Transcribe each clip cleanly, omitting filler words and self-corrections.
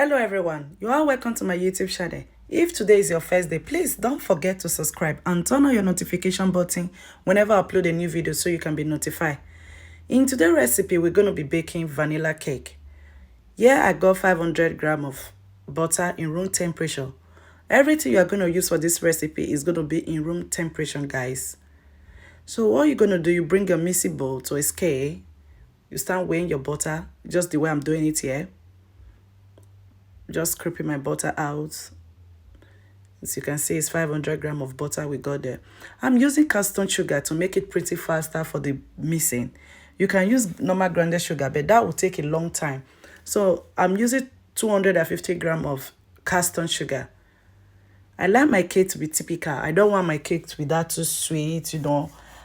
Hello everyone, you are welcome to my YouTube channel. If today is your first day, please don't forget to subscribe and turn on your notification button whenever I upload a new video so you can be notified. In today's recipe, we're going to be baking vanilla cake. Here I got 500 grams of butter in room temperature. Everything you are going to use for this recipe is going to be in room temperature, guys. So what you're going to do, you bring your mixing bowl to a scale. You start weighing your butter just the way I'm doing it here. Just scraping my butter out. As you can see, it's 500 grams of butter we got there. I'm using Castor sugar to make it pretty faster for the mixing. You can use normal grounded sugar, but that will take a long time. So I'm using 250 grams of Castor sugar. I like my cake to be typical. I don't want my cake to be that too sweet,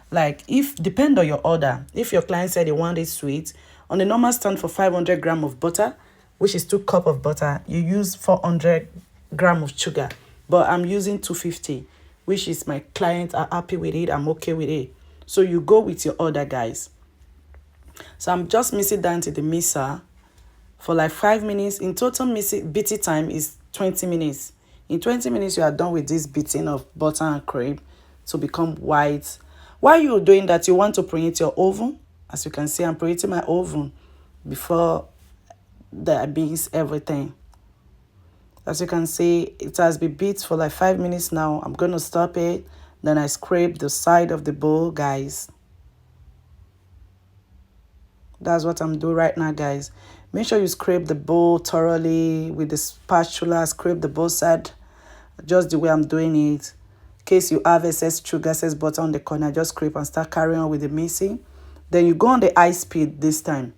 Like, depend on your order. If your client said they want it sweet, on the normal stand for 500 grams of butter, which is 2 cups of butter, you use 400 grams of sugar. But I'm using 250, which is my clients are happy with it. I'm okay with it. So you go with your order, guys. So I'm just mixing down to the mixer for like 5 minutes. In total, beating time is 20 minutes. In 20 minutes, you are done with this beating of butter and cream to become white. While you're doing that, you want to preheat your oven. As you can see, I'm preheating my oven before I mix everything. As you can see, it has been beat for like 5 minutes now. I'm going to stop it. Then I scrape the side of the bowl, guys. That's what I'm doing right now, guys. Make sure you scrape the bowl thoroughly with the spatula. Scrape the bowl side just the way I'm doing it. In case you have excess sugar, excess butter on the corner, just scrape and start carrying on with the mixing. Then you go on the high speed this time.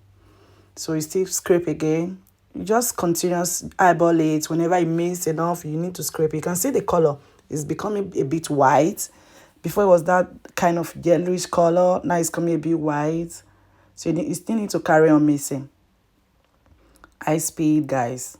So you still scrape again. You just continuous eyeball it. Whenever you mix enough, you need to scrape. You can see the color is becoming a bit white. Before it was that kind of yellowish color. Now it's coming a bit white. So you still need to carry on mixing. High speed, guys.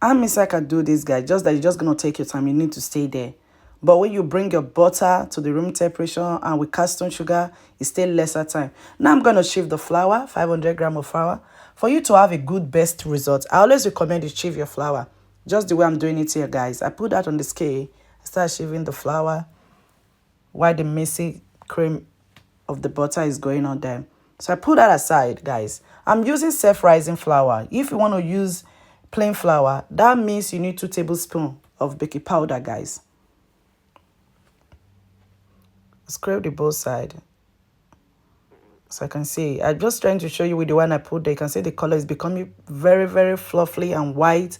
And miss I can do this, guys. Just that you're just gonna take your time. You need to stay there. But when you bring your butter to the room temperature and with Castor sugar, it stays lesser time. Now I'm going to shift the flour, 500 grams of flour. For you to have a good best result, I always recommend you shift your flour. Just the way I'm doing it here, guys. I put that on the scale. I start shifting the flour while the messy cream of the butter is going on there. So I put that aside, guys. I'm using self-rising flour. If you want to use plain flour, that means you need 2 tablespoons of baking powder, guys. Scrape the both side. So I can see. I'm just trying to show you with the one I put there. You can see the color is becoming very, very fluffy and white.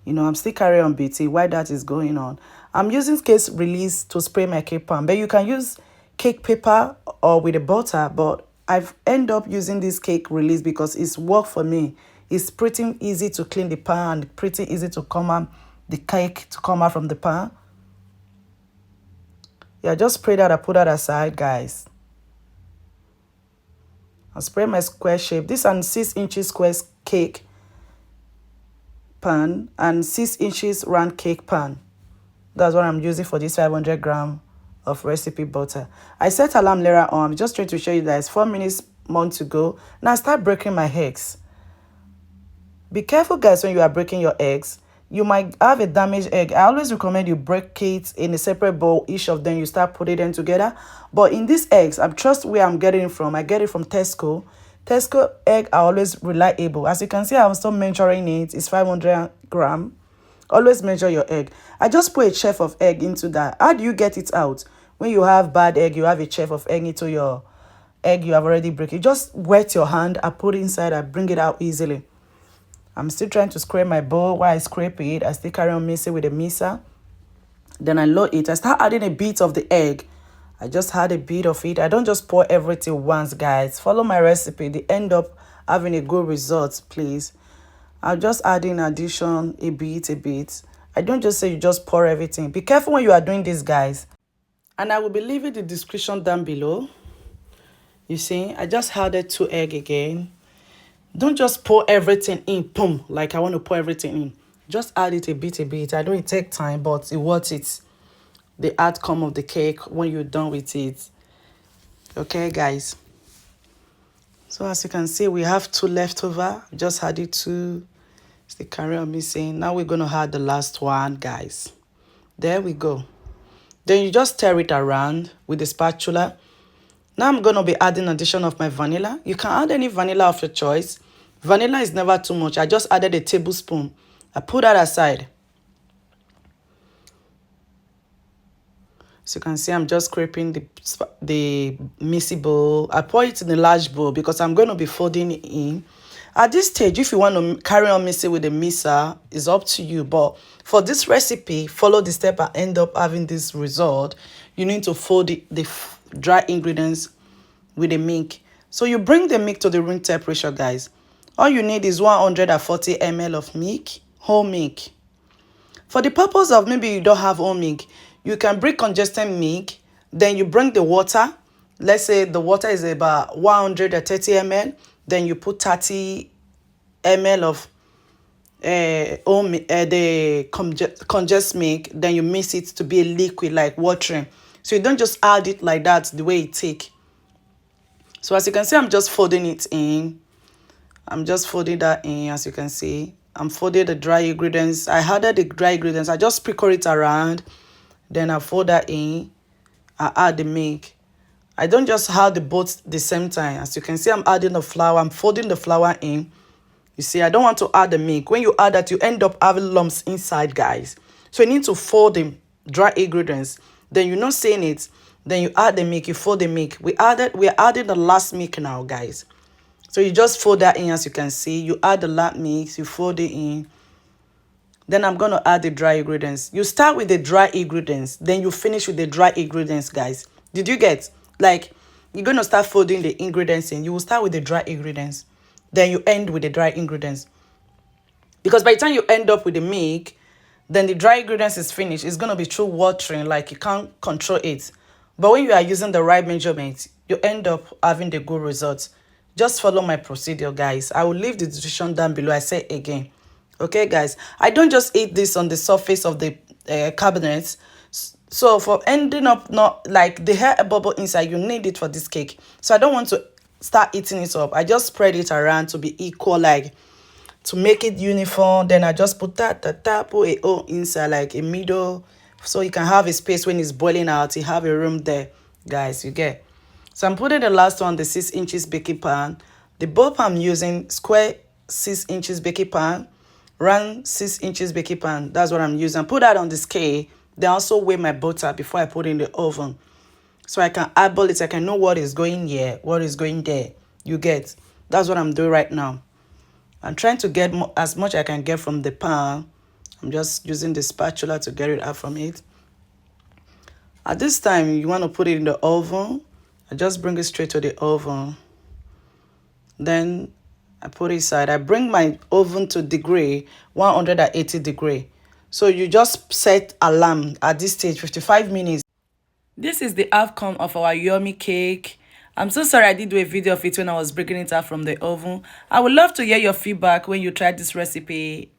I'm still carrying on beating while that is going on. I'm using cake release to spray my cake pan. But you can use cake paper or with the butter. But I've ended up using this cake release because it's worked for me. It's pretty easy to clean the pan and pretty easy to come out the cake to come out from the pan. Yeah, just spray that. I put that aside, guys. I spray my square shape. This is a 6 inches square cake pan and 6 inches round cake pan. That's what I'm using for this 500 grams of recipe butter. I set alarm later on. I'm just trying to show you that it's 4 minutes more to go. Now I start breaking my eggs. Be careful, guys, when you are breaking your eggs. You might have a damaged egg. I always recommend you break it in a separate bowl. Each of them, you start putting them together. But in these eggs, I trust where I'm getting it from. I get it from Tesco. Tesco egg are always reliable. As you can see, I'm still measuring it. It's 500 grams. Always measure your egg. I just put a chef of egg into that. How do you get it out? When you have bad egg, you have a chef of egg into your egg you have already broken. You just wet your hand. I put it inside. I bring it out easily. I'm still trying to scrape my bowl. While I scrape it, I still carry on mixing with the mixer. Then I load it. I start adding a bit of the egg. I just add a bit of it. I don't just pour everything once, guys. Follow my recipe. They end up having a good result, please. I'll just add in addition a bit. I don't just say you just pour everything. Be careful when you are doing this, guys. And I will be leaving the description down below. You see, I just added 2 eggs again. Don't just pour everything in, boom, like I want to pour everything in. Just add it a bit. I know it takes time, but it worth it. The outcome of the cake when you're done with it. Okay, guys. So as you can see, we have 2 left over. Just added 2 Still carry on missing. Now we're going to add the last one, guys. There we go. Then you just stir it around with the spatula. Now I'm going to be adding addition of my vanilla. You can add any vanilla of your choice. Vanilla is never too much. I just added a tablespoon. I put that aside. So you can see I'm just scraping the messy bowl. I pour it in a large bowl because I'm going to be folding it in. At this stage, if you want to carry on mixing with the mixer, it's up to you. But for this recipe, follow the step and end up having this result. You need to fold the dry ingredients with the milk. So you bring the milk to the room temperature, guys. All you need is 140 ml of milk, whole milk. For the purpose of maybe you don't have whole milk, you can bring congested milk, then you bring the water. Let's say the water is about 130 ml, then you put 30 ml of the congested milk, then you mix it to be a liquid like watering. So you don't just add it like that the way it take. So as you can see, I'm just folding it in. I'm just folding that in, as you can see. I'm folding the dry ingredients. I added the dry ingredients. I just sprinkle it around. Then I fold that in. I add the milk. I don't just add the both the same time. As you can see, I'm adding the flour. I'm folding the flour in. You see, I don't want to add the milk. When you add that, you end up having lumps inside, guys. So you need to fold the dry ingredients. Then you're not saying it. Then you add the milk. You fold the milk. We're adding the last milk now, guys. So you just fold that in, as you can see. You add the last mix. You fold it in. Then I'm going to add the dry ingredients. You start with the dry ingredients. Then you finish with the dry ingredients, guys. Did you get? Like, you're going to start folding the ingredients in. You will start with the dry ingredients. Then you end with the dry ingredients. Because by the time you end up with the milk, then the dry ingredients is finished. It's going to be through watering. Like, you can't control it. But when you are using the right measurements, you end up having the good results. Just follow my procedure, guys. I will leave the description down below. I say again. Okay, guys, I don't just eat this on the surface of the cabinet. So for ending up not like the hair bubble inside, you need it for this cake. So I don't want to start eating it up. I just spread it around to be equal, like to make it uniform. Then I just put put a O inside, like a middle, so you can have a space when it's boiling out. You have a room there, guys. You get. So I'm putting the last one, the 6 inches baking pan. The bulb I'm using, square 6 inches baking pan. Round 6 inches baking pan. That's what I'm using. Put that on the scale. Then also weigh my butter before I put it in the oven. So I can eyeball it. I can know what is going here, what is going there. You get. That's what I'm doing right now. I'm trying to get as much I can get from the pan. I'm just using the spatula to get it out from it. At this time, you want to put it in the oven. I just bring it straight to the oven. Then I put it aside. I bring my oven to degree 180 degree. So you just set alarm at this stage, 55 minutes. This is the outcome of our yummy cake. I'm so sorry I did do a video of it when I was breaking it out from the oven. I would love to hear your feedback when you tried this recipe.